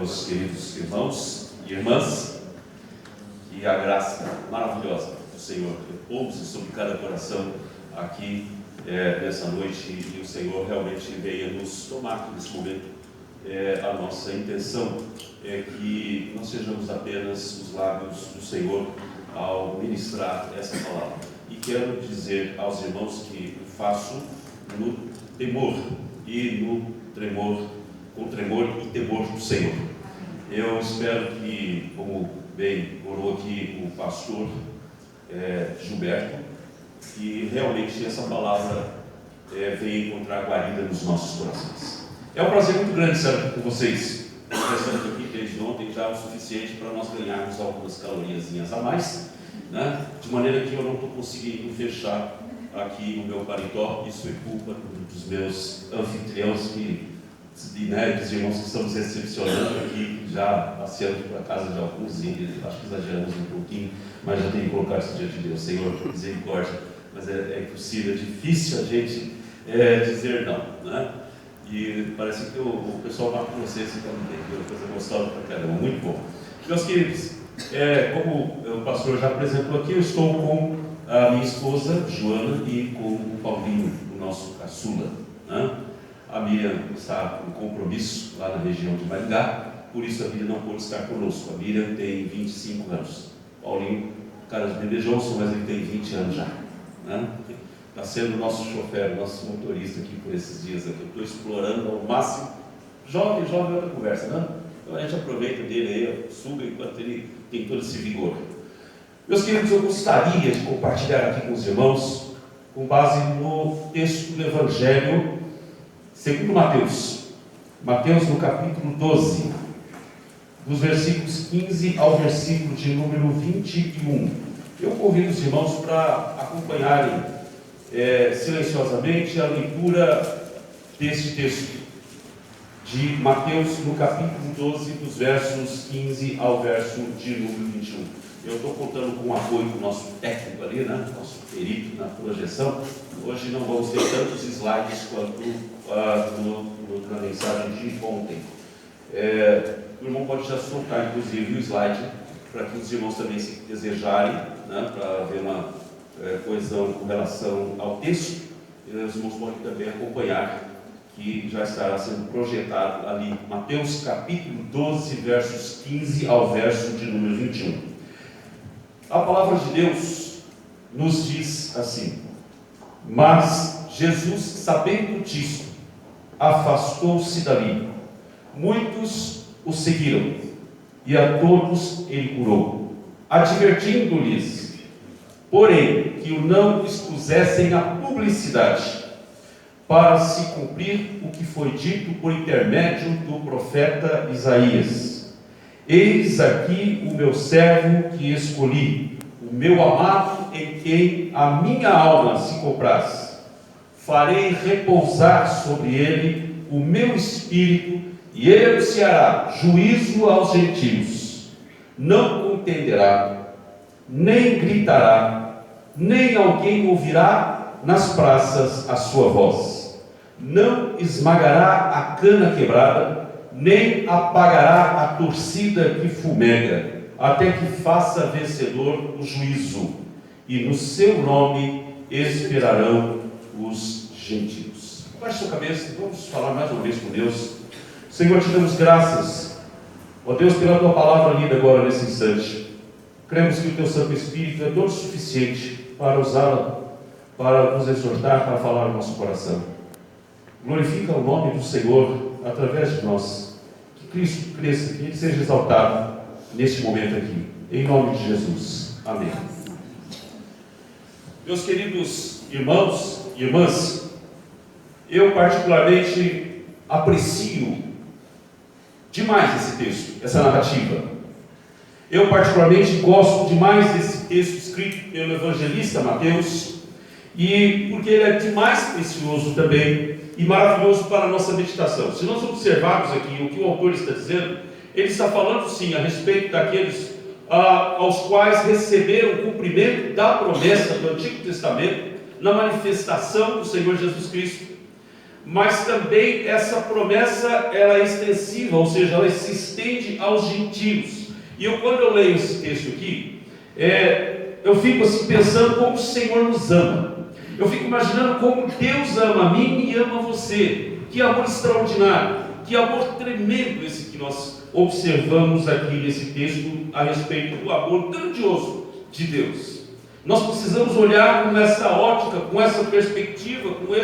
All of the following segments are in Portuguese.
meus queridos irmãos e irmãs, e a graça maravilhosa do Senhor repouse sobre cada coração aqui nessa noite, e o Senhor realmente venha nos tomar nesse momento. A nossa intenção é que não sejamos apenas os lábios do Senhor ao ministrar essa palavra. E quero dizer aos irmãos que eu faço no temor e no tremor, com tremor e temor do Senhor. Eu espero que, como bem orou aqui o pastor Gilberto, que realmente essa palavra venha encontrar guarida nos nossos corações. É um prazer muito grande estar aqui com vocês. Estamos aqui desde ontem já o suficiente para nós ganharmos algumas caloriazinhas a mais, né? De maneira que eu não estou conseguindo fechar aqui o meu paletó. Isso é culpa dos meus anfitriões dos irmãos que estamos recepcionando aqui, já passeando por casa de alguns, e acho que exageramos um pouquinho, mas já tenho que colocar isso diante de Deus. Senhor, por misericórdia, mas é impossível, é difícil a gente dizer não, né? E parece que o pessoal vai com vocês, então não tem coisa gostosa para cada um. Muito bom. Meus queridos, como o pastor já apresentou aqui, eu estou com a minha esposa, Joana, e com o Paulinho, o nosso caçula, né? A Miriam está com compromisso lá na região de Maringá, por isso a Miriam não pôde estar conosco. A Miriam tem 25 anos. Paulinho, cara de bebê Johnson, mas ele tem 20 anos já, né? Está sendo o nosso chofer, o nosso motorista aqui por esses dias aqui. Eu estou explorando ao máximo. Jovem é outra conversa, né? Então a gente aproveita dele aí, suga enquanto ele tem todo esse vigor. Meus queridos, eu gostaria de compartilhar aqui com os irmãos, com base no texto do Evangelho segundo Mateus. Mateus no capítulo 12, dos versículos 15 ao versículo de número 21. Eu convido os irmãos para acompanharem silenciosamente a leitura deste texto de Mateus no capítulo 12, dos versos 15 ao verso de número 21. Eu estou contando com o apoio do nosso técnico ali, né? Nosso perito na projeção. Hoje não vamos ter tantos slides quanto na mensagem de ontem. O irmão pode já soltar, inclusive, o slide, para que os irmãos também, se desejarem, né, para ver uma coesão com relação ao texto, os irmãos podem também acompanhar, que já estará sendo projetado ali, Mateus capítulo 12, versos 15 ao verso de número 21. A palavra de Deus nos diz assim: mas Jesus, sabendo disto, afastou-se dali. Muitos o seguiram, e a todos ele curou, advertindo-lhes, porém, que o não expusessem à publicidade, para se cumprir o que foi dito por intermédio do profeta Isaías: eis aqui o meu servo que escolhi, o meu amado em quem a minha alma se compraz. Farei repousar sobre ele o meu espírito, e ele anunciará juízo aos gentios. Não contenderá, nem gritará, nem alguém ouvirá nas praças a sua voz. Não esmagará a cana quebrada, nem apagará a torcida que fumega, até que faça vencedor o juízo, e no seu nome esperarão os gentios. Baixe sua cabeça, vamos falar mais uma vez com Deus. Senhor, te damos graças, ó Deus, pela tua palavra lida agora nesse instante. Cremos que o teu Santo Espírito é todo suficiente para usá-la, para nos exortar, para falar no nosso coração. Glorifica o nome do Senhor através de nós. Que Cristo cresça, que Ele seja exaltado neste momento aqui. Em nome de Jesus. Amém. Meus queridos irmãos e irmãs, eu particularmente aprecio demais esse texto, essa narrativa. Eu particularmente gosto demais desse texto escrito pelo evangelista Mateus, e porque ele é demais precioso também e maravilhoso para a nossa meditação. Se nós observarmos aqui o que o autor está dizendo, ele está falando sim a respeito daqueles aos quais receberam o cumprimento da promessa do Antigo Testamento na manifestação do Senhor Jesus Cristo. mas também essa promessa ela é extensiva, ou seja, ela se estende aos gentios. E quando eu leio esse texto aqui, eu fico assim pensando como o Senhor nos ama. Eu fico imaginando como Deus ama a mim e ama você. Que amor extraordinário, que amor tremendo esse que nós observamos aqui nesse texto a respeito do amor grandioso de Deus. Nós precisamos olhar com essa ótica, com essa perspectiva, com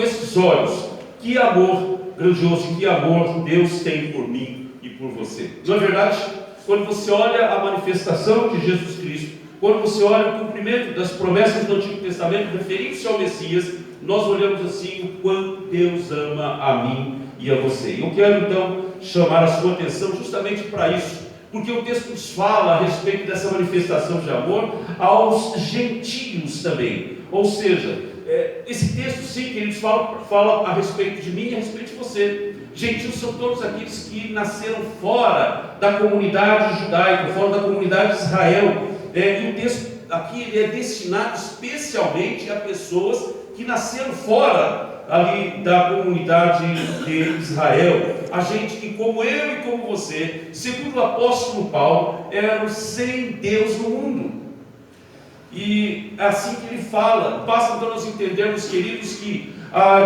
esses olhos. Que amor grandioso, que amor Deus tem por mim e por você. Não é verdade? Quando você olha a manifestação de Jesus Cristo, quando você olha o cumprimento das promessas do Antigo Testamento referentes ao Messias, nós olhamos assim o quanto Deus ama a mim e a você. Eu quero então chamar a sua atenção justamente para isso, porque o texto nos fala a respeito dessa manifestação de amor aos gentios também. Ou seja, esse texto sim, queridos, fala a respeito de mim e a respeito de você. Gentios são todos aqueles que nasceram fora da comunidade judaica, fora da comunidade de Israel. E o texto aqui ele é destinado especialmente a pessoas que nasceram fora ali da comunidade de Israel. A gente que, como eu e como você, segundo o apóstolo Paulo, eram sem Deus no mundo. E é assim que ele fala. Basta então nós entendermos, queridos, que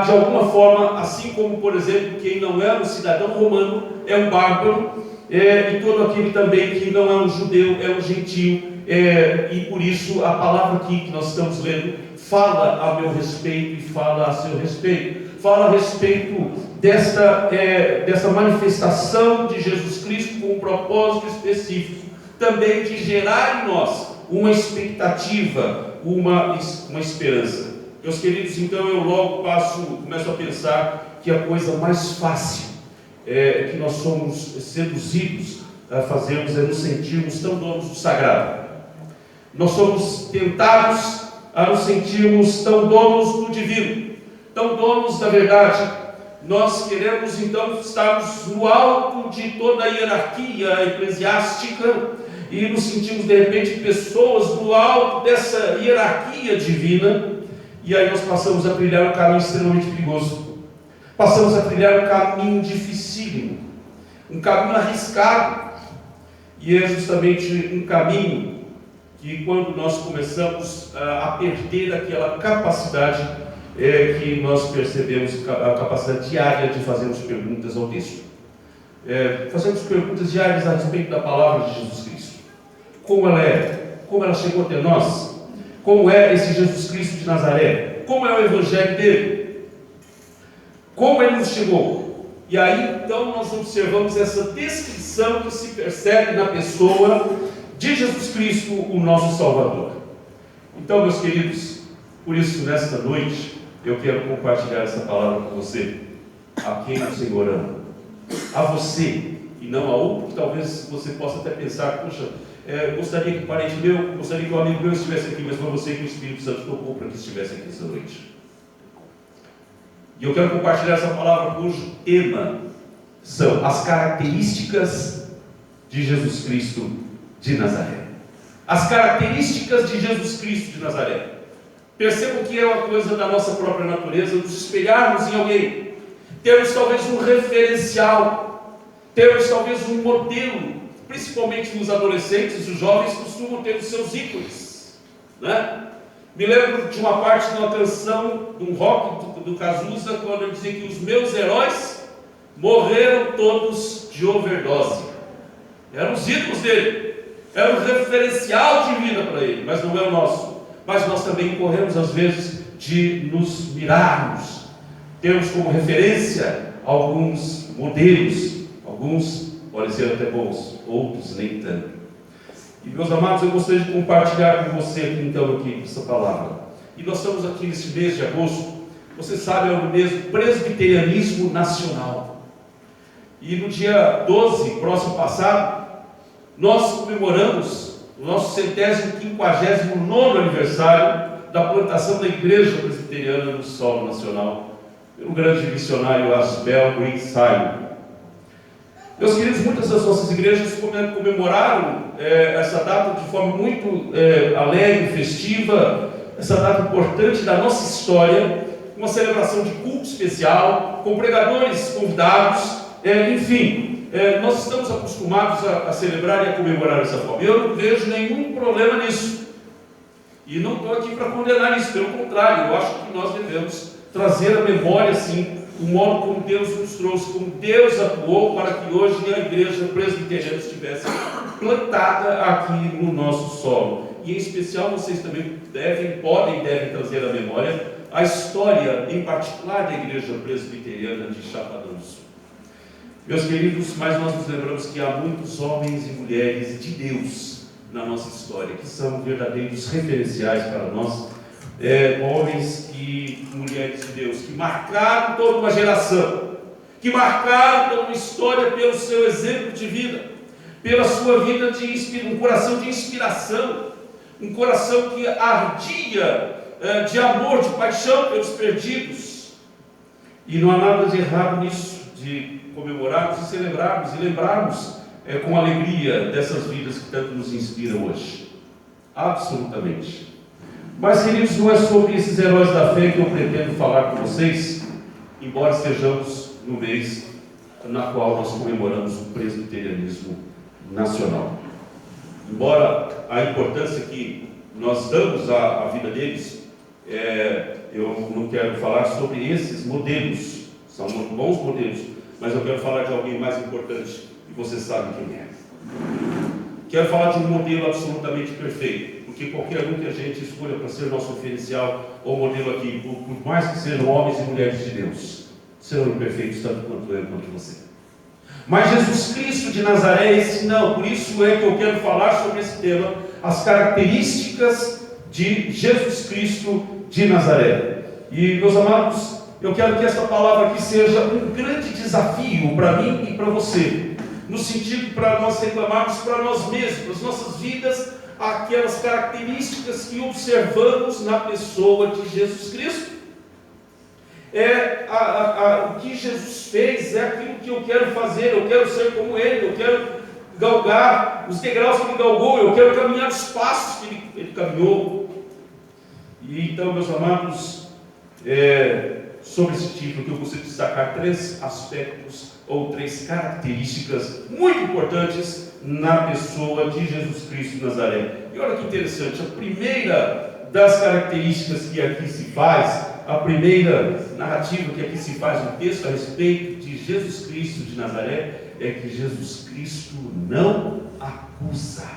de alguma forma, assim como, por exemplo, quem não é um cidadão romano é um bárbaro, e todo aquele também que não é um judeu é um gentio, e por isso a palavra aqui que nós estamos lendo fala a meu respeito e fala a seu respeito, fala a respeito desta manifestação de Jesus Cristo com um propósito específico, também de gerar em nós uma expectativa, uma esperança. Meus queridos, então eu logo começo a pensar que a coisa mais fácil que nós somos seduzidos a fazermos é nos sentirmos tão donos do sagrado. Nós somos tentados a nos sentirmos tão donos do divino, tão donos da verdade. Nós queremos então estarmos no alto de toda a hierarquia eclesiástica e nos sentimos de repente pessoas no alto dessa hierarquia divina. E aí nós passamos a trilhar um caminho extremamente perigoso. Passamos a trilhar um caminho dificílimo, um caminho arriscado. E é justamente um caminho que quando nós começamos a perder aquela capacidade que nós percebemos, a capacidade diária de fazermos perguntas ao texto. Fazemos perguntas diárias a respeito da palavra de Jesus Cristo. Como ela é? Como ela chegou até nós? Como é esse Jesus Cristo de Nazaré? Como é o evangelho dele? Como ele nos chegou? E aí então nós observamos essa descrição que se percebe na pessoa de Jesus Cristo, o nosso Salvador. Então, meus queridos, por isso nesta noite eu quero compartilhar essa palavra com você, a quem o Senhor ama, a você e não a outro, que talvez você possa até pensar, puxa, gostaria que um parente meu, gostaria que um amigo meu estivesse aqui, mas foi você que o Espírito Santo tocou para que estivesse aqui essa noite. E eu quero compartilhar essa palavra cujo tema são as características de Jesus Cristo de Nazaré. As características de Jesus Cristo de Nazaré. Percebam que é uma coisa da nossa própria natureza, nos espelharmos em alguém, termos talvez um referencial, termos talvez um modelo. Principalmente os adolescentes, os jovens costumam ter os seus ícones, né? Me lembro de uma parte de uma canção, de um rock do Cazuza, quando ele dizia que os meus heróis morreram todos de overdose. Eram os ícones dele, era um referencial de vida para ele, mas não é o nosso. Mas nós também corremos às vezes de nos mirarmos, termos como referência alguns modelos, alguns podem ser até bons, outros nem tanto. E meus amados, eu gostaria de compartilhar com você aqui, então, aqui, essa palavra. E nós estamos aqui nesse mês de agosto, você sabe, é o mês do presbiterianismo nacional. E no dia 12, próximo passado, nós comemoramos o nosso 159º aniversário da plantação da Igreja Presbiteriana no solo nacional, pelo grande missionário Asbel Green Simon. Meus queridos, muitas das nossas igrejas comemoraram essa data de forma muito alegre, festiva, essa data importante da nossa história, uma celebração de culto especial, com pregadores convidados, enfim, nós estamos acostumados a celebrar e a comemorar dessa forma. Eu não vejo nenhum problema nisso. E não estou aqui para condenar isso, pelo contrário, eu acho que nós devemos trazer à memória, sim, o modo como Deus nos trouxe, como Deus atuou para que hoje a igreja presbiteriana estivesse plantada aqui no nosso solo. E em especial vocês também podem trazer à memória a história, em particular, da igreja presbiteriana de Chapadão do Sul. Meus queridos, mas nós nos lembramos que há muitos homens e mulheres de Deus na nossa história, que são verdadeiros referenciais para nós, homens e mulheres de Deus, que marcaram toda uma geração, que marcaram toda uma história pelo seu exemplo de vida, pela sua vida um coração de inspiração, um coração que ardia de amor, de paixão pelos perdidos. E não há nada de errado nisso, de comemorarmos e celebrarmos e lembrarmos com alegria dessas vidas que tanto nos inspiram hoje. Absolutamente. Mas, queridos, não é sobre esses heróis da fé que eu pretendo falar com vocês, embora estejamos no mês na qual nós comemoramos o presbiterianismo nacional. Embora a importância que nós damos à vida deles, eu não quero falar sobre esses modelos, são bons modelos, mas eu quero falar de alguém mais importante, e você sabe quem é. Quero falar de um modelo absolutamente perfeito, porque qualquer um que a gente escolha para ser nosso referencial ou modelo aqui, por mais que sejam homens e mulheres de Deus, serão imperfeitos tanto quanto eu quanto você. Mas Jesus Cristo de Nazaré, esse não. Por isso é que eu quero falar sobre esse tema, as características de Jesus Cristo de Nazaré. E, meus amados, eu quero que essa palavra aqui seja um grande desafio para mim e para você, no sentido para nós reclamarmos para nós mesmos, nas nossas vidas, aquelas características que observamos na pessoa de Jesus Cristo. O que Jesus fez é aquilo que eu quero fazer, eu quero ser como Ele, eu quero galgar os degraus que Ele galgou, eu quero caminhar os passos que Ele caminhou. E então, meus amados, sobre esse título que eu gostaria de destacar 3 aspectos ou 3 características muito importantes na pessoa de Jesus Cristo de Nazaré. E olha que interessante, a primeira das características que aqui se faz, a primeira narrativa que aqui se faz no texto a respeito de Jesus Cristo de Nazaré, é que Jesus Cristo não acusa.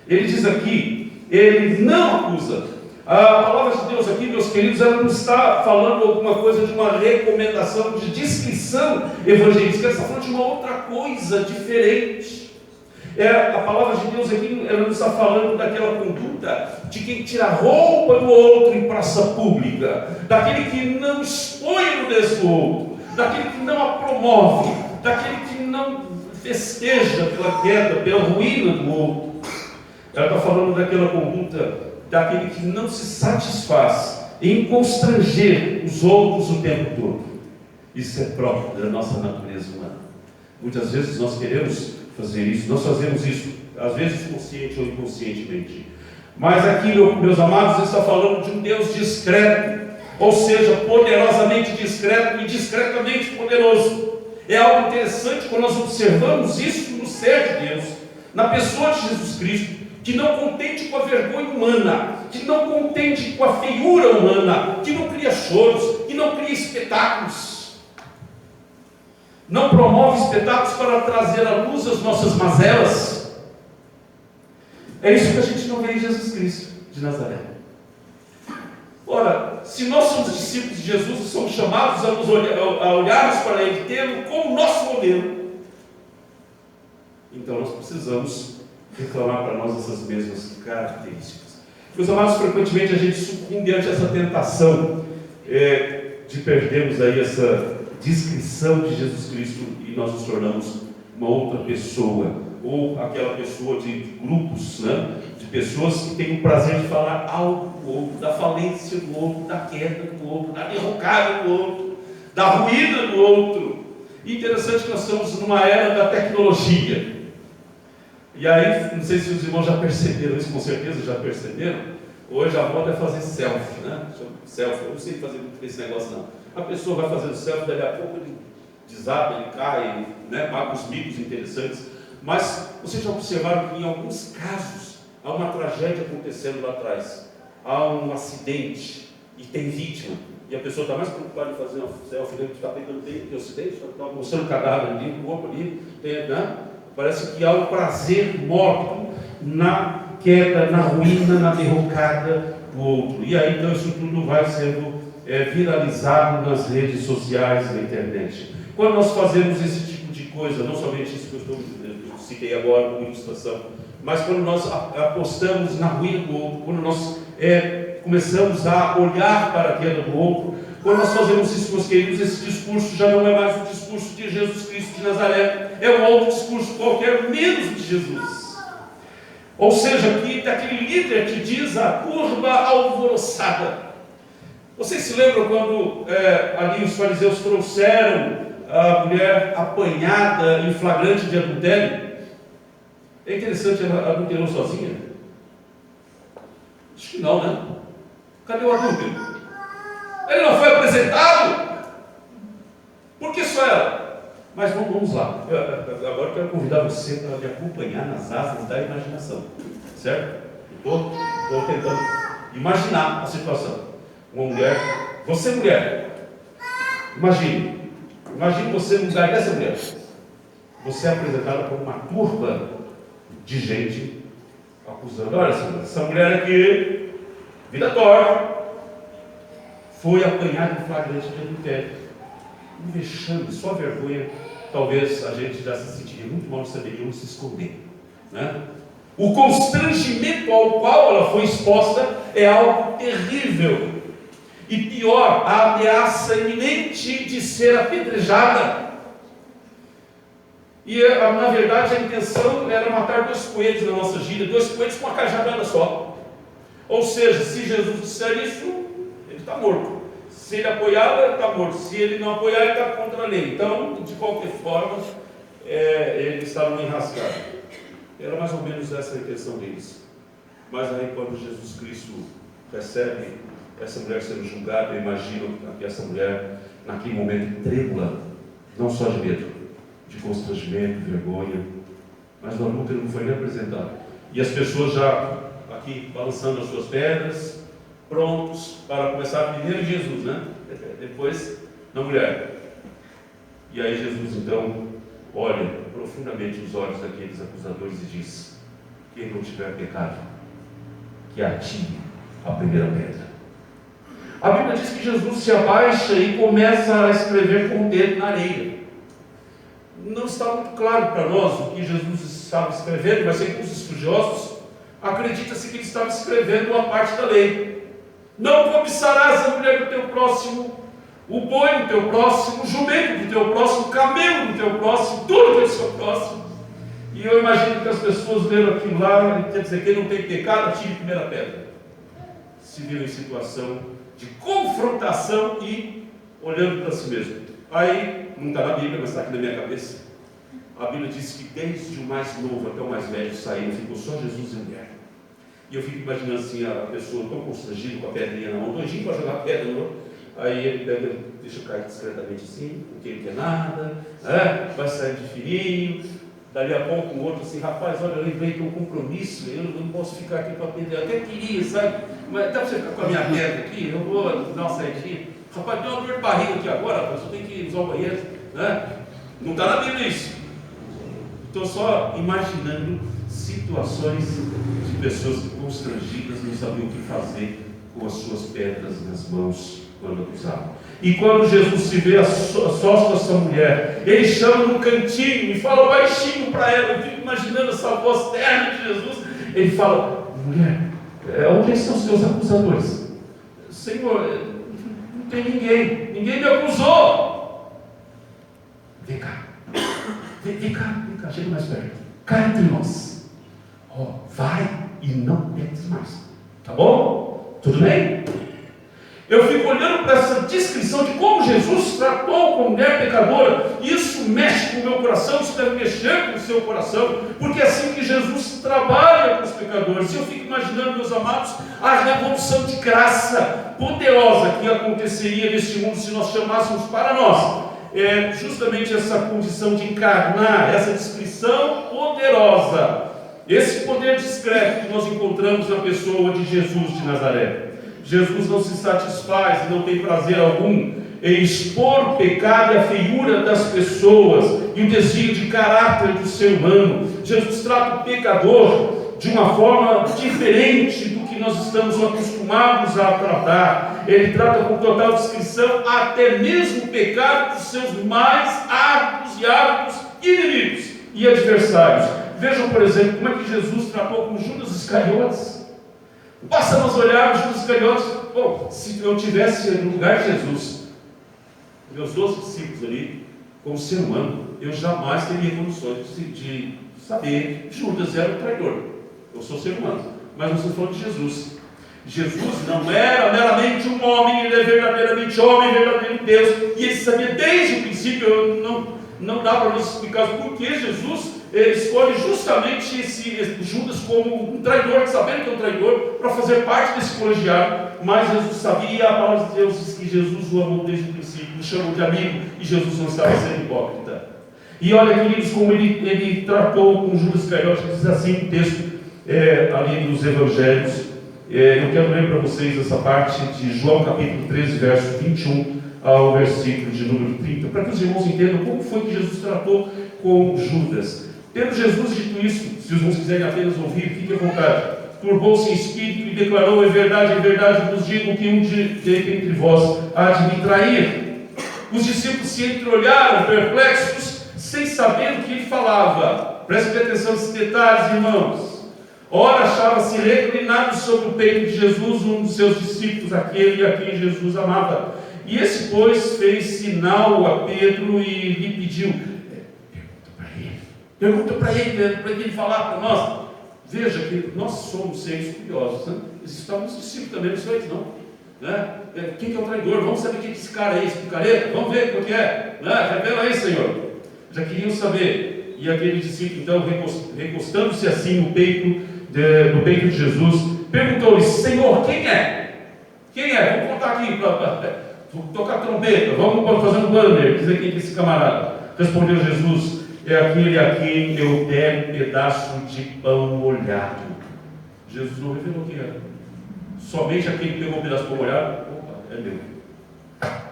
Ele diz aqui, Ele não acusa. A palavra de Deus aqui, meus queridos, ela não está falando alguma coisa de uma recomendação, de descrição evangelística, ela está falando de uma outra coisa diferente. A palavra de Deus aqui, ela não está falando daquela conduta de quem tira a roupa do outro em praça pública, daquele que não expõe a nudez do outro, daquele que não a promove, daquele que não festeja pela queda, pela ruína do outro. Ela está falando daquela conduta daquele que não se satisfaz em constranger os outros o tempo todo. Isso é próprio da nossa natureza humana. Muitas vezes nós queremos fazer isso, nós fazemos isso, às vezes consciente ou inconscientemente. Mas aqui, meus amados, está falando de um Deus discreto, ou seja, poderosamente discreto e discretamente poderoso. É algo interessante quando nós observamos isso no ser de Deus, na pessoa de Jesus Cristo, que não contente com a vergonha humana, que não contente com a feiura humana, que não cria choros, que não cria espetáculos, não promove espetáculos para trazer à luz as nossas mazelas. É isso que a gente não vê em Jesus Cristo de Nazaré. Ora, se nós somos discípulos de Jesus e somos chamados a olharmos para Ele, tê-lo como nosso modelo, então nós precisamos reclamar para nós essas mesmas características. Meus amados, frequentemente a gente sucumbe diante dessa tentação de perdermos aí essa descrição de Jesus Cristo e nós nos tornamos uma outra pessoa, ou aquela pessoa de grupos, né? De pessoas que têm o prazer de falar algo do outro, da falência do outro, da queda do outro, da derrocada do outro, da ruína do outro. E interessante que nós estamos numa era da tecnologia. E aí, não sei se os irmãos já perceberam isso, com certeza já perceberam, Hoje a moda é fazer selfie, né? Selfie, eu não sei fazer muito esse negócio não. A pessoa vai fazendo selfie, daqui a pouco ele desaba, ele cai, né? Paga os micos interessantes. Mas vocês já observaram que em alguns casos há uma tragédia acontecendo lá atrás. Há um acidente e tem vítima. E a pessoa está mais preocupada em fazer uma selfie, que está pegando tempo de acidente, está mostrando o cadáver ali, o corpo ali, né? Parece que há um prazer mórbido na queda, na ruína, na derrocada do outro. E aí então isso tudo vai sendo viralizado nas redes sociais, na internet. Quando nós fazemos esse tipo de coisa, não somente isso que eu citei agora como ilustração, mas quando nós apostamos na ruína do outro, quando nós começamos a olhar para a queda do outro, quando nós fazemos isso, meus queridos, esse discurso já não é mais o discurso de Jesus Cristo de Nazaré, é um outro discurso qualquer, menos de Jesus. Ou seja, aqui está aquele líder que diz a turba alvoroçada. Vocês se lembram quando ali os fariseus trouxeram a mulher apanhada em flagrante de adultério? É interessante, ela adulterou sozinha? Acho que não, né? Cadê o adúltero? Ele não foi apresentado? Por que só ela? Mas vamos lá. Agora eu quero convidar você para me acompanhar nas asas da imaginação. Certo? Estou tentando imaginar a situação. Uma mulher, você mulher, imagine você no lugar dessa mulher. Você é apresentada por uma turba de gente acusando. Olha, essa mulher aqui, vida torta, foi apanhada em flagrante de adultério. Um vexame, só vergonha. Talvez a gente já se sentiria muito mal, saberia se esconder, né? O constrangimento ao qual ela foi exposta é algo terrível. E pior, a ameaça iminente de ser apedrejada. E na verdade a intenção era matar 2 coelhos na nossa gíria, 2 coelhos com uma cajadada só. Ou seja, se Jesus disser isso, ele está morto. Se ele apoiá-la, ele está morto. Se ele não apoiar, ele está contra a lei. Então, de qualquer forma, ele estava enrascado. Era mais ou menos essa a intenção deles. Mas aí, quando Jesus Cristo recebe essa mulher sendo julgada, eu imagino que essa mulher, naquele momento, trêmula, não só de medo, de constrangimento, vergonha, mas o adúltero não foi nem apresentado. E as pessoas já aqui balançando as suas pedras, prontos para começar primeiro em Jesus, né? Depois na mulher. E aí Jesus então olha profundamente nos olhos daqueles acusadores e diz: quem não tiver pecado, que atire a primeira pedra. A Bíblia diz que Jesus se abaixa e começa a escrever com o dedo na areia. Não está muito claro para nós o que Jesus estava escrevendo, mas segundo os estudiosos, acredita-se que ele estava escrevendo uma parte da lei. Não cobiçarás a mulher do teu próximo, o boi do teu próximo, o jumento do teu próximo, o camelo do teu próximo, tudo que é do seu próximo. E eu imagino que as pessoas leram aquilo lá, quer dizer, quem não tem pecado, atire a primeira pedra. Se viram em situação de confrontação e olhando para si mesmo. Aí, não está na Bíblia, mas está aqui na minha cabeça. A Bíblia diz que desde o mais novo até o mais velho saíram, ficou só Jesus e a mulher. E eu fico imaginando assim, a pessoa tão constrangida com a pedrinha na mão, doidinho para jogar pedra no outro. Aí ele pega, deixa cair discretamente assim, porque ele quer nada, vai sair de fininho. Dali a pouco um outro assim: rapaz, olha, eu lembrei que é um compromisso, eu não posso ficar aqui para pedrear. Até queria, sabe? Mas dá para você ficar com a minha pedra aqui? Eu vou dar uma saidinha. Rapaz, deu uma dor de barriga aqui agora, rapaz, eu tenho que usar o banheiro, né? Não está na Bíblia isso. Estou só imaginando situações de pessoas constrangidas, não sabiam o que fazer com as suas pedras nas mãos quando acusavam. E quando Jesus se vê a sós com essa mulher, ele chama no cantinho e fala baixinho para ela. Eu fico imaginando essa voz terna de Jesus. Ele fala: mulher, onde estão os teus acusadores? Senhor, não tem ninguém me acusou. Vem cá, chega mais perto, cá entre nós. Vai e não peques mais, tá bom? Tudo bem? Eu fico olhando para essa descrição de como Jesus tratou com a mulher pecadora. Isso mexe com o meu coração, isso deve mexer com o seu coração, porque é assim que Jesus trabalha com os pecadores. pecadores. Eu fico imaginando, meus amados, a revolução de graça poderosa que aconteceria neste mundo se nós chamássemos para nós justamente essa condição de encarnar, essa descrição poderosa, esse poder discreto que nós encontramos na pessoa de Jesus de Nazaré. Jesus não se satisfaz e não tem prazer algum em expor o pecado e a feiura das pessoas e o desvio de caráter do ser humano. Jesus trata o pecador de uma forma diferente do que nós estamos acostumados a tratar. Ele trata com total descrição até mesmo o pecado dos seus mais árduos e árduos inimigos e adversários. Vejam, por exemplo, como é que Jesus tratou com Judas Iscariotes. Basta nós olharmos Judas Iscariotes. Bom, se eu tivesse no lugar de Jesus, meus 12 discípulos ali, como ser humano, eu jamais teria condições de saber que Judas era um traidor. Eu sou ser humano, mas nós estamos falando de Jesus. Jesus não era meramente um homem, ele é verdadeiramente homem, verdadeiro Deus, e ele sabia desde o princípio. Não dá para nós explicar porque Jesus escolhe justamente esse Judas como um traidor, sabendo que é um traidor, para fazer parte desse colegiado. Mas Jesus sabia, e a palavra de Deus diz que Jesus o amou desde o princípio, o chamou de amigo, e Jesus não estava sendo hipócrita. E olha, queridos, como ele tratou com Judas Iscariotes, diz assim o texto ali dos Evangelhos. Eu quero ler para vocês essa parte de João capítulo 13, verso 21 ao versículo de número 30, para que os irmãos entendam como foi que Jesus tratou com Judas. Tendo Jesus dito isso, se os irmãos quiserem apenas ouvir, fiquem à vontade. Turbou-se em espírito e declarou: em verdade vos digo que um de entre vós há de me trair. Os discípulos se entreolharam, perplexos, sem saber do que ele falava. Prestem atenção nesses detalhes, irmãos. Ora, achava-se reclinado sobre o peito de Jesus um dos seus discípulos, aquele a quem Jesus amava. E esse, pois, fez sinal a Pedro e lhe pediu: pergunta para ele, Pedro, para ele falar para nós. Veja que nós somos seres curiosos, né? Existem uns discípulos também, não são eles não, né? Quem que é o traidor? Vamos saber quem que esse cara é, esse picareta? Vamos ver qual que é, né? Revela aí, Senhor. Já queriam saber. E aquele discípulo, então, recostando-se assim no peito de Jesus, perguntou-lhe: Senhor, quem é? Quem é? Vamos contar aqui para tocar trombeta, vamos fazer um banner, dizer quem é esse camarada. Respondeu Jesus: é aquele a quem eu der um pedaço de pão molhado. Jesus não revelou quem era. Somente aquele que pegou um pedaço de pão molhado, opa, é meu.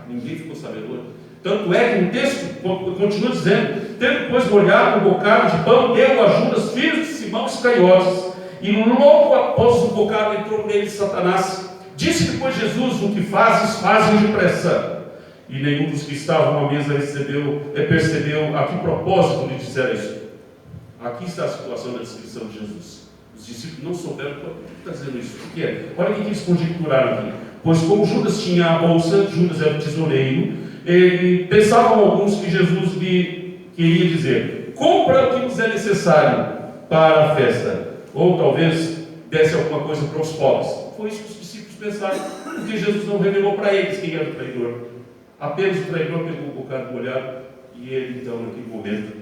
Ninguém ficou sabedor. Tanto é que no texto continua dizendo: tendo pois molhado um bocado de pão, deu a Judas, filho de Simão Iscariotes, e logo após o bocado entrou nele Satanás. Disse-lhe, pois, Jesus: o que fazes, fazem depressa. E nenhum dos que estavam à mesa percebeu a que propósito lhe disseram isso. Aqui está a situação da descrição de Jesus. Os discípulos não souberam por que está dizendo isso. Por quê? Olha o que eles conjecturaram aqui. Pois como Judas tinha a bolsa, Judas era o tesoureiro, pensavam alguns que Jesus lhe queria dizer: compra o que nos é necessário para a festa. Ou talvez desse alguma coisa para os pobres. Foi isso que os discípulos pensaram, porque Jesus não revelou para eles quem era o traidor. Apenas o traidor pegou o bocado molhado e ele, então, naquele momento,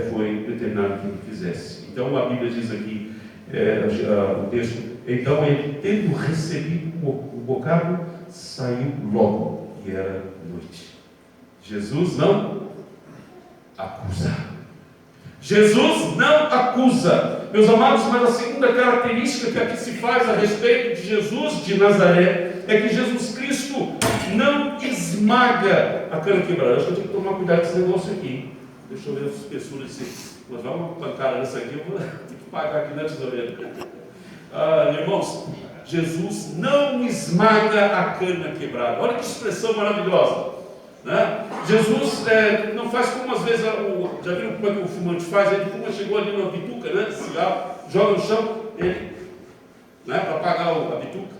foi determinado que ele fizesse. Então, a Bíblia diz aqui, o texto: então ele, tendo recebido o bocado, saiu logo, e era noite. Jesus não acusa. Jesus não acusa. Meus amados, mas a segunda característica que aqui se faz a respeito de Jesus de Nazaré é que Jesus Cristo não esmaga a cana quebrada. Acho que eu tenho que tomar cuidado com esse negócio aqui. Deixa eu ver a espessura desse. Mas vai uma pancada nessa aqui, eu vou ter que pagar aqui na tesoureira. Irmãos, Jesus não esmaga a cana quebrada. Olha que expressão maravilhosa, né? Jesus não faz como às vezes, já viram como é que o fumante faz? Ele fuma, chegou ali numa bituca, né, de cigarro, joga no chão, ele, né, para apagar a bituca.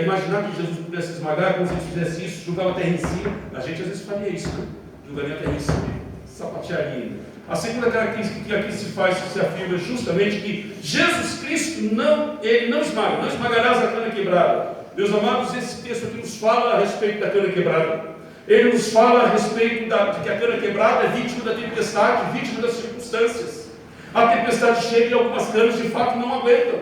Imaginar que Jesus pudesse esmagar, como se ele fizesse isso, jogava a terra em cima. A gente às vezes faria isso, né? Jogaria a terra em cima, sapatearia. A segunda característica que aqui se faz, que se afirma, é justamente que Jesus Cristo ele não esmaga, não esmagarás a cana quebrada. Meus amados, esse texto aqui nos fala a respeito da cana quebrada. Ele nos fala a respeito de que a cana quebrada é vítima da tempestade, vítima das circunstâncias. A tempestade chega e algumas canas de fato não aguentam.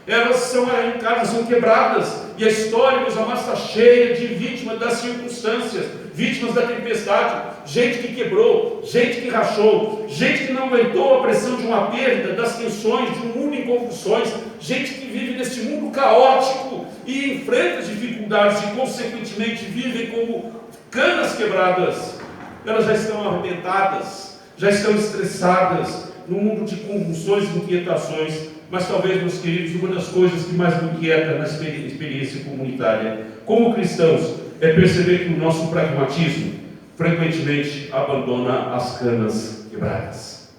Elas são arrancadas, são quebradas. E a história, meus amados, está cheia de vítimas das circunstâncias, vítimas da tempestade, gente que quebrou, gente que rachou, gente que não aguentou a pressão de uma perda, das tensões, de um mundo em convulsões, gente que vive neste mundo caótico e enfrenta dificuldades e, consequentemente, vivem como canas quebradas. Elas já estão arrebentadas, já estão estressadas, num mundo de convulsões e inquietações. Mas talvez, meus queridos, uma das coisas que mais me inquieta na experiência comunitária, como cristãos, é perceber que o nosso pragmatismo frequentemente abandona as canas quebradas.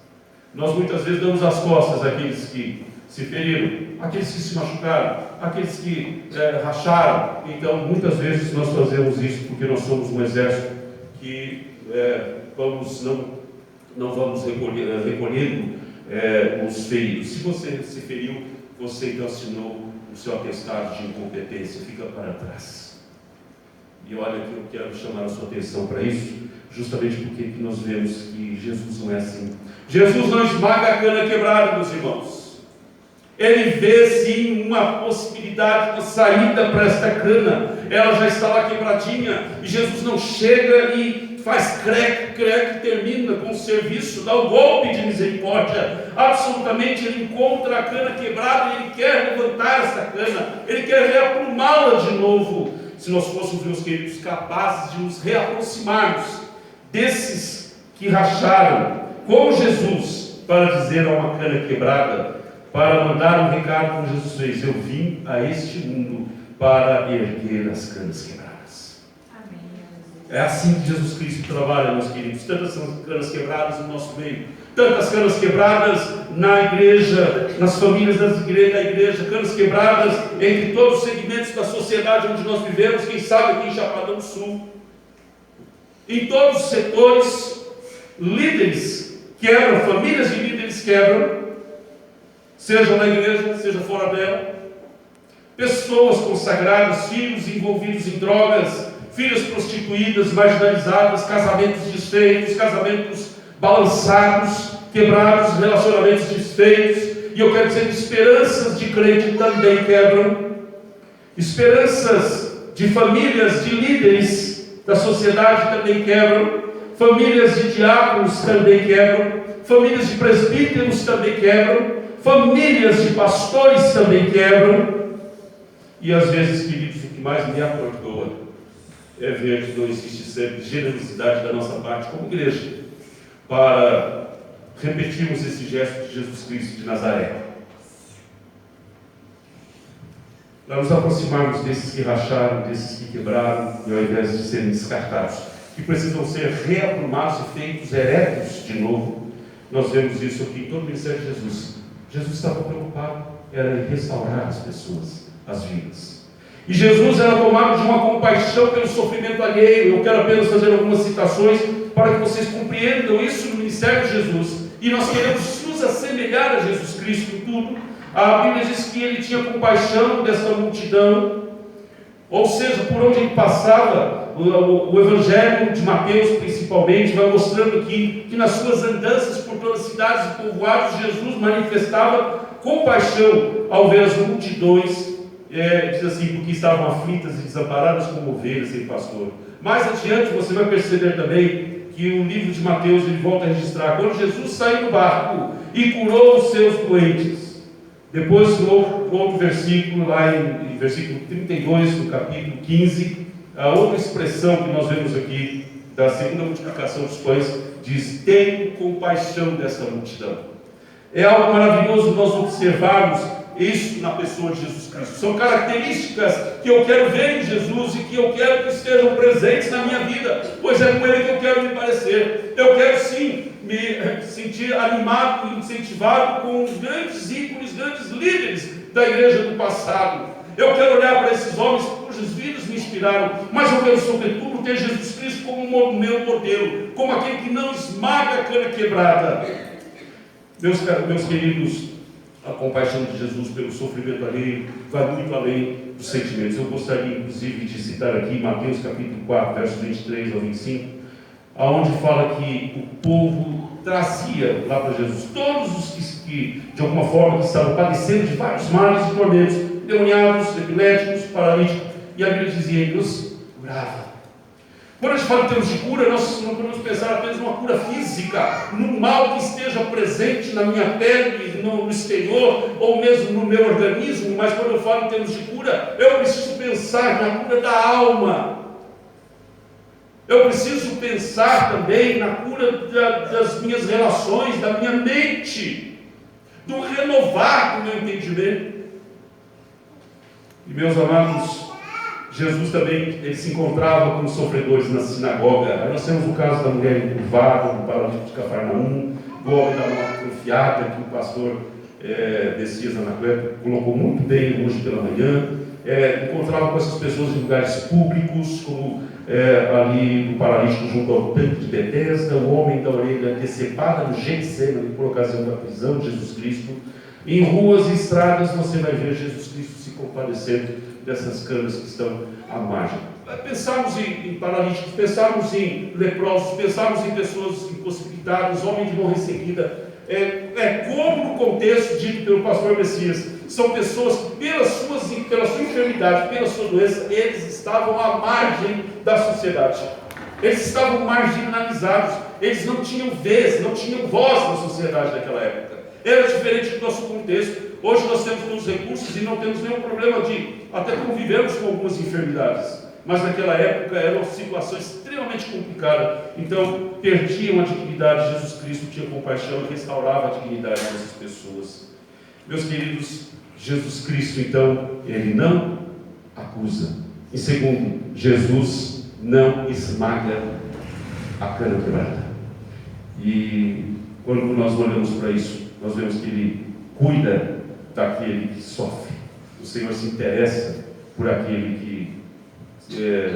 Nós muitas vezes damos as costas àqueles que se feriram, àqueles que se machucaram, àqueles que racharam. Então, muitas vezes nós fazemos isso porque nós somos um exército que não vamos recolhendo os feridos. Se você se feriu, você então assinou o seu atestado de incompetência, fica para trás. E olha que eu quero chamar a sua atenção para isso, justamente porque nós vemos que Jesus não é assim. Jesus não esmaga a cana quebrada, meus irmãos. Ele vê sim uma possibilidade, uma saída para esta cana. Ela já está lá quebradinha, e Jesus não chega e faz creque, termina com o serviço, dá o golpe de misericórdia. Absolutamente, ele encontra a cana quebrada e ele quer levantar essa cana, ele quer reaprumá-la de novo. Se nós fôssemos, meus queridos, capazes de nos reaproximarmos desses que racharam, como Jesus, para dizer a uma cana quebrada, para mandar um recado como Jesus fez: eu vim a este mundo para erguer as canas quebradas. É assim que Jesus Cristo trabalha, meus queridos. Tantas canas quebradas no nosso meio, tantas canas quebradas na igreja, nas famílias da igreja, canas quebradas entre todos os segmentos da sociedade onde nós vivemos, quem sabe aqui em Chapadão do Sul. Em todos os setores, líderes quebram, famílias de líderes quebram, seja na igreja, seja fora dela. Pessoas consagradas, filhos envolvidos em drogas, filhas prostituídas, marginalizadas, casamentos desfeitos, casamentos balançados, quebrados, relacionamentos desfeitos. E eu quero dizer que esperanças de crente também quebram, esperanças de famílias, de líderes da sociedade também quebram, famílias de diáconos também quebram, famílias de presbíteros também quebram, famílias de pastores também quebram. E às vezes, queridos, o que mais me atordoa é ver que não existe sempre generosidade da nossa parte como igreja para repetirmos esse gesto de Jesus Cristo de Nazaré, para nos aproximarmos desses que racharam, desses que quebraram, e ao invés de serem descartados, que precisam ser reaprumados e feitos eretos de novo. Nós vemos isso aqui em todo o ministério de Jesus. Jesus estava preocupado em restaurar as pessoas, as vidas. E Jesus era tomado de uma compaixão pelo sofrimento alheio. Eu quero apenas fazer algumas citações para que vocês compreendam isso no ministério de Jesus. E nós queremos nos assemelhar a Jesus Cristo em tudo. A Bíblia diz que ele tinha compaixão desta multidão, ou seja, por onde ele passava. O Evangelho de Mateus, principalmente, vai mostrando que nas suas andanças por todas as cidades e povoados, Jesus manifestava compaixão ao ver as multidões. Diz assim, porque estavam aflitas e desamparadas como ovelhas sem pastor. Mais adiante você vai perceber também que o livro de Mateus ele volta a registrar quando Jesus saiu do barco e curou os seus doentes. Depois outro versículo, lá em versículo 32 do capítulo 15, a outra expressão que nós vemos aqui da segunda multiplicação dos pães diz: tenho compaixão dessa multidão. É algo maravilhoso nós observarmos isso na pessoa de Jesus Cristo. São características que eu quero ver em Jesus e que eu quero que estejam presentes na minha vida, pois é com Ele que eu quero me parecer. Eu quero sim me sentir animado e incentivado com os grandes ícones, grandes líderes da igreja do passado. Eu quero olhar para esses homens cujas vidas me inspiraram, mas eu quero sobretudo ter Jesus Cristo como o meu modelo, como aquele que não esmaga a cana quebrada. Meus queridos, a compaixão de Jesus pelo sofrimento alheio vai muito além dos sentimentos. Eu gostaria inclusive de citar aqui Mateus capítulo 4, versos 23 ao 25, aonde fala que o povo trazia lá para Jesus todos os que de alguma forma, que estavam padecendo de vários males e tormentos, endemoniados, epiléticos, paralíticos, e a Bíblia dizia, e Deus curava. Quando a gente fala em termos de cura, nós não podemos pensar apenas numa cura física, num mal que esteja presente na minha pele, no exterior, ou mesmo no meu organismo, mas quando eu falo em termos de cura, eu preciso pensar na cura da alma. Eu preciso pensar também na cura das minhas relações, da minha mente, do renovar do meu entendimento. E meus amados, Jesus também, ele se encontrava com os sofredores na sinagoga. Aí nós temos o caso da mulher encurvada, do paralítico de Cafarnaum, do homem da mão confiada, que o pastor Messias Anacleto colocou muito bem hoje pela manhã. Encontrava com essas pessoas em lugares públicos, como ali do paralítico junto ao tanque de Betesda, o homem da orelha decepada no Getsemane por ocasião da prisão de Jesus Cristo. Em ruas e estradas você vai ver Jesus Cristo se compadecendo dessas canas que estão à margem. Pensarmos em paralíticos, pensarmos em leprosos, pensarmos em pessoas impossibilitadas, homens de mão ressequida. Como no contexto dito pelo pastor Messias, são pessoas que pela sua enfermidade, pela sua doença, eles estavam à margem da sociedade. Eles estavam marginalizados, eles não tinham vez, não tinham voz na sociedade daquela época. Era diferente do nosso contexto. Hoje nós temos muitos recursos e não temos nenhum problema de até convivermos com algumas enfermidades. Mas naquela época era uma situação extremamente complicada. Então perdiam a dignidade. Jesus Cristo tinha compaixão e restaurava a dignidade dessas pessoas. Meus queridos, Jesus Cristo então, ele não acusa. Em segundo, Jesus não esmaga a cana quebrada. E quando nós olhamos para isso, nós vemos que ele cuida daquele que sofre. O Senhor se interessa por aquele que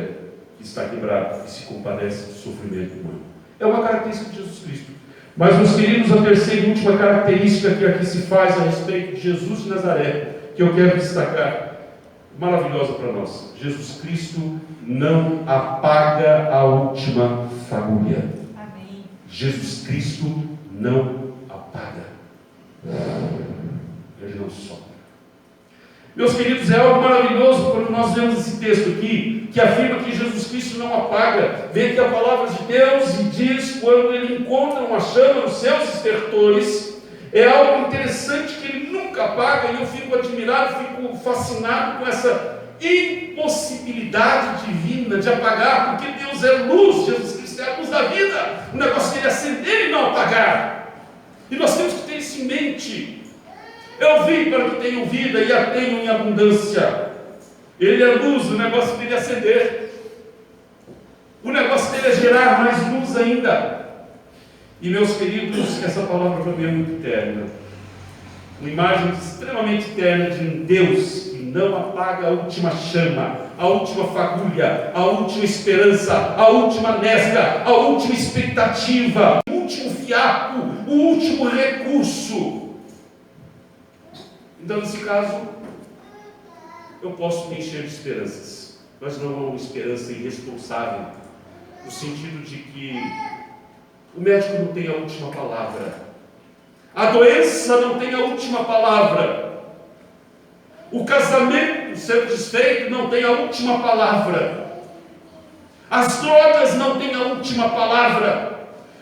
está quebrado, que se compadece do sofrimento humano. É uma característica de Jesus Cristo. Mas, meus queridos, a terceira e última característica que aqui se faz a respeito de Jesus de Nazaré, que eu quero destacar, maravilhosa para nós: Jesus Cristo não apaga a última fagulha. Amém. Jesus Cristo não apaga. Ele não sopra. Meus queridos, é algo maravilhoso quando nós vemos esse texto aqui, que afirma que Jesus Cristo não apaga. Vem aqui a palavra de Deus e diz, quando ele encontra uma chama nos seus estertores, é algo interessante que ele nunca apaga, e eu fico admirado, fico fascinado com essa impossibilidade divina de apagar, porque Deus é luz, Jesus Cristo é a luz da vida. O negócio dele é acender e não apagar. E nós temos que ter isso em mente. Eu vim para que tenham vida e a tenham em abundância. Ele é luz, o negócio dele é acender. O negócio dele é gerar mais luz ainda. E meus queridos, essa palavra para mim é muito terna. Uma imagem extremamente terna de um Deus que não apaga a última chama, a última fagulha, a última esperança, a última nesga, a última expectativa, o último fiapo, o último recurso. Então, nesse caso, eu posso me encher de esperanças, mas não é uma esperança irresponsável, no sentido de que o médico não tem a última palavra, a doença não tem a última palavra, o casamento sendo desfeito não tem a última palavra, as drogas não têm a última palavra.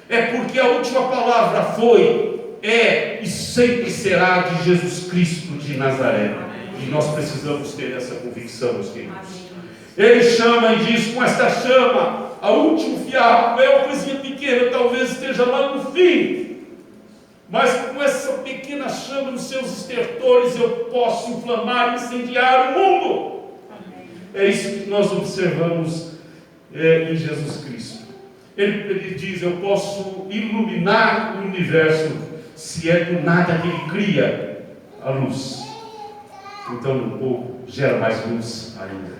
É porque a última palavra foi, é e sempre será de Jesus Cristo de Nazaré. E nós precisamos ter essa convicção, meus queridos. Ele chama e diz, com esta chama, a último fiapo, é uma coisinha pequena, talvez esteja lá no fim, mas com essa pequena chama nos seus estertores eu posso inflamar e incendiar o mundo. É isso que nós observamos em Jesus Cristo. Ele diz, eu posso iluminar o universo, se é do nada que ele cria a luz. Então, um pouco, gera mais luz ainda.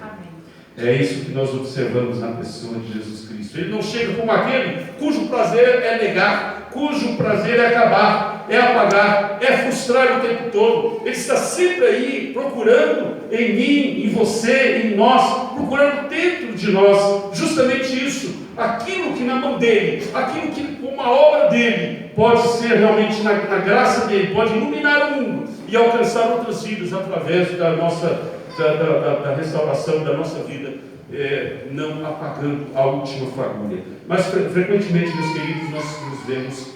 É isso que nós observamos na pessoa de Jesus Cristo. Ele não chega como aquele cujo prazer é negar, cujo prazer é acabar, é apagar, é frustrar o tempo todo. Ele está sempre aí procurando em mim, em você, em nós, procurando dentro de nós justamente isso, aquilo que na mão dele, aquilo que com uma obra dele, pode ser realmente na graça dele, pode iluminar o mundo e alcançar outras vidas através da nossa da restauração da nossa vida, não apagando a última fagulha. Mas frequentemente, meus queridos, nós nos vemos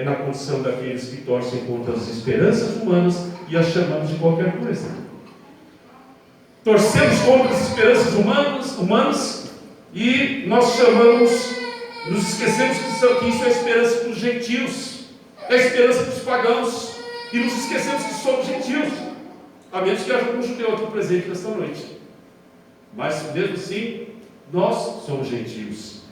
na condição daqueles que torcem contra as esperanças humanas e as chamamos de qualquer coisa. Torcemos contra as esperanças humanas e nós nos esquecemos que isso é a esperança dos gentios, é a esperança dos pagãos, e nos esquecemos que somos gentios, a menos que haja algum judeu aqui presente nesta noite. Mas mesmo assim, nós somos gentios.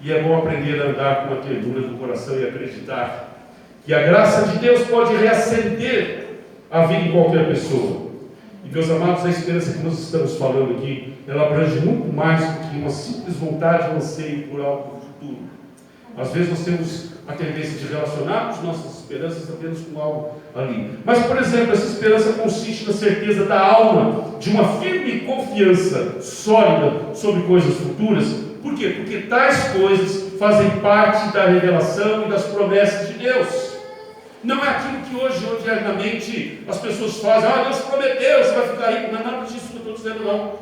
E é bom aprender a andar com a ternura do coração e acreditar que a graça de Deus pode reacender a vida de qualquer pessoa. E, meus amados, a esperança que nós estamos falando aqui, ela abrange muito mais do que uma simples vontade, um anseio por algo futuro. Às vezes nós temos a tendência de relacionarmos nossas esperanças apenas com algo ali. Mas, por exemplo, essa esperança consiste na certeza da alma, de uma firme confiança sólida sobre coisas futuras. Por quê? Porque tais coisas fazem parte da revelação e das promessas de Deus. Não é aquilo que hoje, odiadamente, as pessoas fazem. Deus prometeu, você vai ficar rico. Não é nada disso que eu estou dizendo, não.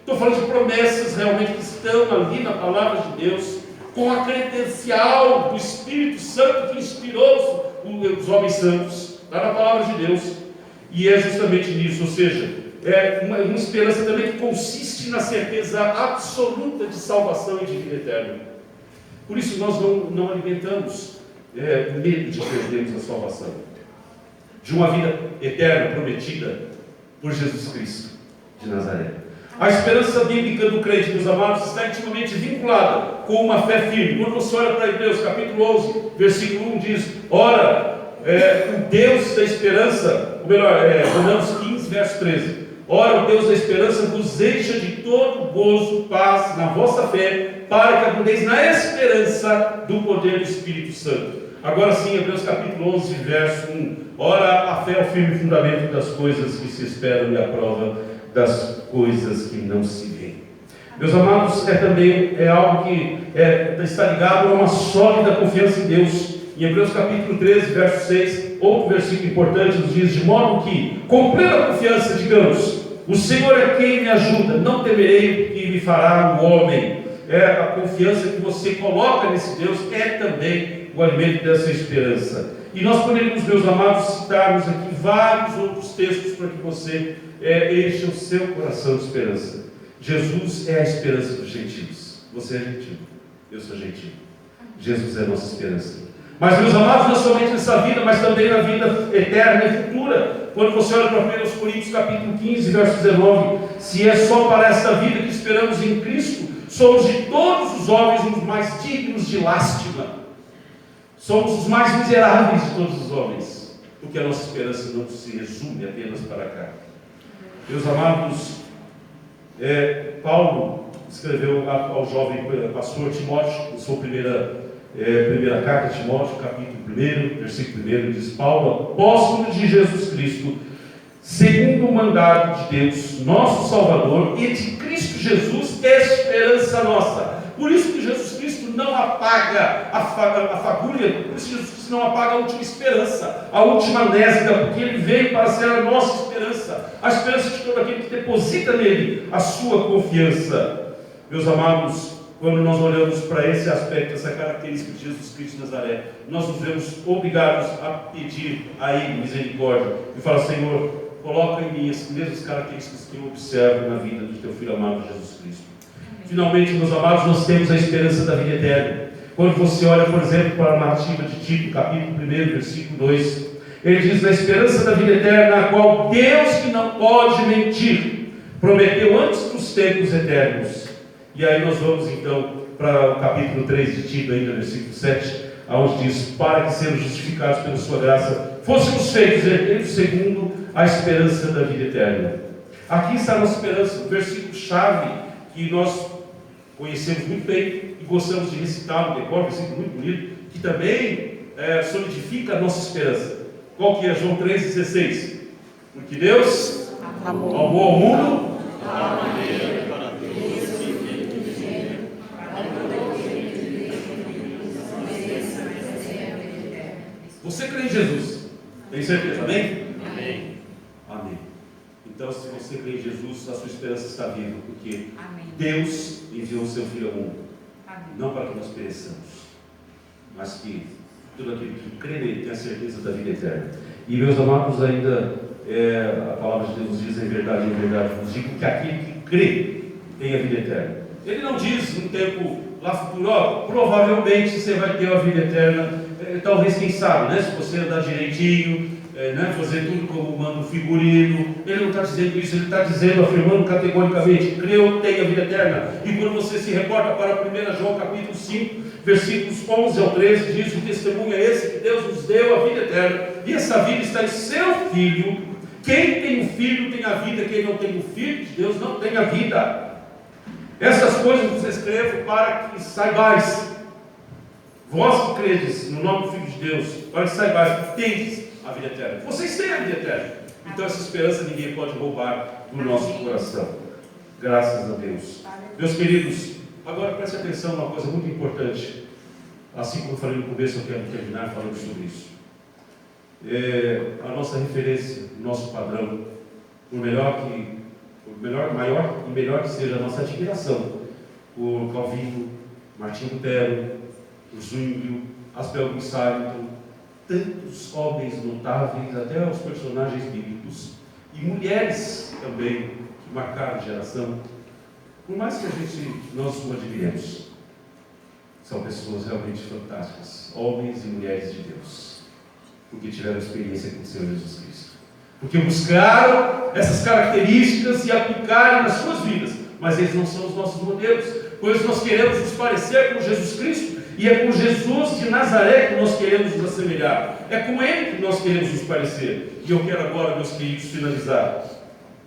Estou falando de promessas realmente que estão ali na palavra de Deus, com a credencial do Espírito Santo que inspirou os homens santos, está na palavra de Deus. E é justamente nisso, ou seja, é uma esperança também que consiste na certeza absoluta de salvação e de vida eterna. Por isso nós não alimentamos medo de perdermos a salvação, de uma vida eterna prometida por Jesus Cristo de Nazaré. A esperança bíblica do crente, meus amados, está intimamente vinculada com uma fé firme. Quando você olha para Hebreus capítulo 11, versículo 1 diz: ora, o Deus da esperança, ou melhor, Romanos 15, verso 13: ora, o Deus da esperança vos encha de todo gozo, paz na vossa fé, para que abundeis na esperança do poder do Espírito Santo. Agora sim, Hebreus capítulo 11, verso 1: ora, a fé é o firme fundamento das coisas que se esperam e a prova das coisas que não se veem. Meus amados, também algo que está ligado a uma sólida confiança em Deus. Em Hebreus capítulo 13, verso 6, outro versículo importante nos diz: de modo que, com plena confiança, digamos, o Senhor é quem me ajuda, não temerei o que me fará o homem. A confiança que você coloca nesse Deus é também o alimento dessa esperança. E nós poderíamos, meus amados, citarmos aqui vários outros textos para que você encha o seu coração de esperança. Jesus é a esperança dos gentios. Você é gentil, eu sou gentil. Jesus é a nossa esperança. Mas, meus amados, não somente nessa vida, mas também na vida eterna e futura. Quando você olha para 1 Coríntios capítulo 15, verso 19: se é só para esta vida que esperamos em Cristo, somos de todos os homens os mais dignos de lástima. Somos os mais miseráveis de todos os homens, porque a nossa esperança não se resume apenas para cá. Meus amados, Paulo escreveu ao jovem pastor Timóteo, em sua primeira carta a Timóteo, capítulo 1, versículo 1, diz: Paulo, apóstolo de Jesus Cristo, segundo o mandado de Deus, nosso Salvador, e de Cristo Jesus, esperança nossa. Por isso que Jesus Cristo não apaga a fagulha, por isso que Jesus Cristo não apaga a última esperança, a última nésida, porque Ele veio para ser a nossa esperança, a esperança de todo aquele que deposita nele a sua confiança. Meus amados, quando nós olhamos para esse aspecto, essa característica de Jesus Cristo de Nazaré, nós nos vemos obrigados a pedir a Ele misericórdia e falar: Senhor, coloca em mim as mesmas características que eu observo na vida do Teu Filho amado Jesus Cristo. Finalmente, meus amados, nós temos a esperança da vida eterna. Quando você olha, por exemplo, para a narrativa de Tito, capítulo 1, versículo 2, ele diz: na esperança da vida eterna, a qual Deus, que não pode mentir, prometeu antes dos tempos eternos. E aí nós vamos então para o capítulo 3 de Tito, ainda versículo 7, onde diz: para que sejamos justificados pela sua graça, fôssemos feitos herdeiros segundo a esperança da vida eterna. Aqui está a nossa esperança, o versículo-chave que nós conhecemos muito bem e gostamos de recitar no decor, um versículo muito bonito, que também solidifica a nossa esperança. Qual que é? João 3,16. Porque Deus amou ao mundo, Tem certeza? Amém? Amém. Amém. Então, se você crê em Jesus, a sua esperança está viva, porque Amém. Deus enviou o seu Filho ao mundo, Amém. não para que nós pereçamos, mas que todo aquele que crê nele tenha certeza da vida eterna. E, meus amados, ainda a palavra de Deus diz em verdade, vos digo que aquele que crê tem a vida eterna. Ele não diz um tempo lá futuro, provavelmente você vai ter a vida eterna, talvez, quem sabe, né? Se você andar direitinho, né? Fazer tudo como manda o figurino. Ele não está dizendo isso, ele está dizendo, afirmando categoricamente: creu, tem a vida eterna. E quando você se reporta para 1 João capítulo 5, versículos 11 ao 13, diz: o testemunho é esse, que Deus nos deu a vida eterna, e essa vida está em seu Filho. Quem tem o Filho tem a vida, quem não tem o Filho de Deus não tem a vida. Essas coisas vos escrevo para que saibais, vós que credes no nome do Filho de Deus, para que saibais que tendes a vida eterna. Vocês têm a vida eterna. Então essa esperança ninguém pode roubar do nosso coração. Graças a Deus. Meus queridos, agora preste atenção numa coisa muito importante. Assim como eu falei no começo, eu quero terminar falando sobre isso. A nossa referência, o nosso padrão, maior e melhor que seja a nossa admiração por Calvino, Martim Lutero, por Zwinglio, Asbel Gumsariton, tantos homens notáveis, até os personagens bíblicos, e mulheres também, que marcaram a geração. Por mais que nós o admiremos, são pessoas realmente fantásticas, homens e mulheres de Deus, porque tiveram experiência com o Senhor Jesus Cristo, porque buscaram essas características e aplicaram nas suas vidas, mas eles não são os nossos modelos, pois nós queremos nos parecer com Jesus Cristo, e é com Jesus de Nazaré que nós queremos nos assemelhar, é com Ele que nós queremos nos parecer. E eu quero agora, meus queridos, finalizar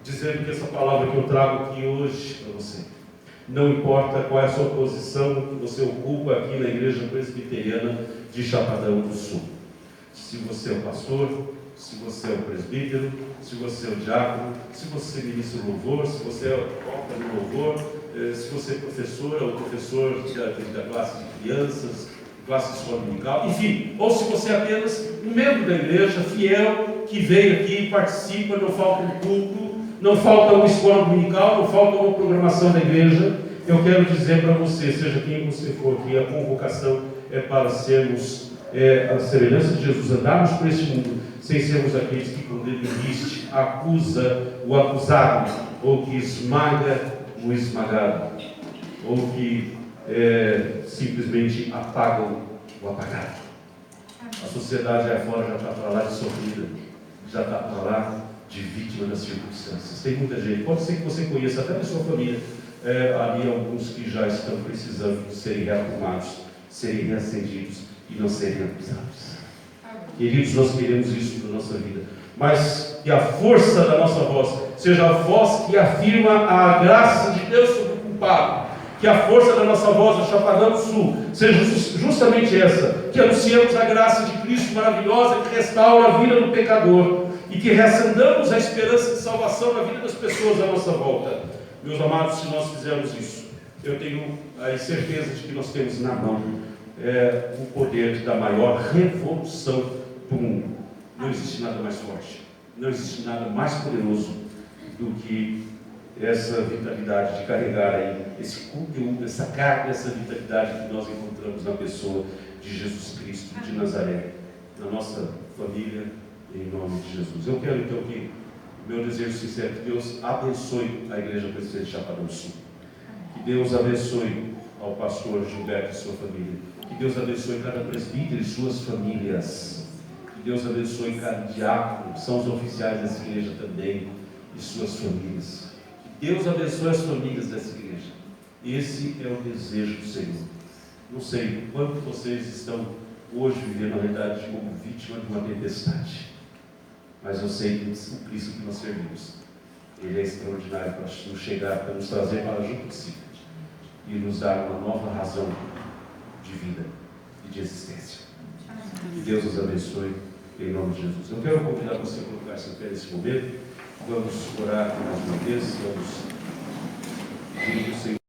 dizendo que essa palavra que eu trago aqui hoje para você, não importa qual é a sua posição que você ocupa aqui na Igreja Presbiteriana de Chapadão do Sul, se você é o pastor, se você é o presbítero, se você é o diácono, se você ministra o louvor, se você toca no louvor, se você é professora ou professor da classe de crianças, classe de escola dominical, enfim, ou se você é apenas um membro da igreja, fiel, que veio aqui, participa, não falta um culto, não falta uma escola dominical, não falta uma programação da igreja. Eu quero dizer para você, seja quem você for aqui, a convocação é para sermos a semelhança de Jesus, andarmos por este mundo sem sermos aqueles que, quando ele existe, acusa o acusado, ou que esmaga o esmagado, ou que simplesmente apagam o apagado. A sociedade aí fora já está para lá de sofrida, já está para lá de vítima das circunstâncias. Tem muita gente, pode ser que você conheça até na sua família, ali alguns que já estão precisando de serem rearrumados, serem reacendidos e não serem acusados. Queridos, nós queremos isso para a nossa vida, mas que a força da nossa voz seja a voz que afirma a graça de Deus sobre o culpado, que a força da nossa voz do Chapadão do Sul seja justamente essa, que anunciamos a graça de Cristo maravilhosa que restaura a vida do pecador e que reacendamos a esperança de salvação na vida das pessoas à nossa volta. Meus amados, se nós fizermos isso, eu tenho a certeza de que nós temos na mão o poder da maior revolução do mundo. Não existe nada mais forte, não existe nada mais poderoso do que essa vitalidade de carregar aí esse conteúdo, essa carga, essa vitalidade que nós encontramos na pessoa de Jesus Cristo de Nazaré, na nossa família, em nome de Jesus. Eu quero então que meu desejo sincero é que Deus abençoe a Igreja Presbiteriana de Chapadão do Sul, que Deus abençoe ao pastor Gilberto e sua família, que Deus abençoe cada presbítero e suas famílias, que Deus abençoe cada diácono, que são os oficiais dessa igreja também, e suas famílias. Que Deus abençoe as famílias dessa igreja. Esse é o desejo do Senhor. Não sei quanto vocês estão hoje vivendo, na realidade, como vítima de uma tempestade, mas eu sei que o Cristo que nós servimos, Ele é extraordinário para nos chegar, para nos trazer para junto de si e nos dar uma nova razão de vida e de existência. Que Deus nos abençoe em nome de Jesus. Eu quero convidar você a colocar-se em pé nesse momento. Vamos orar mais uma vez, vamos pedir ao Senhor.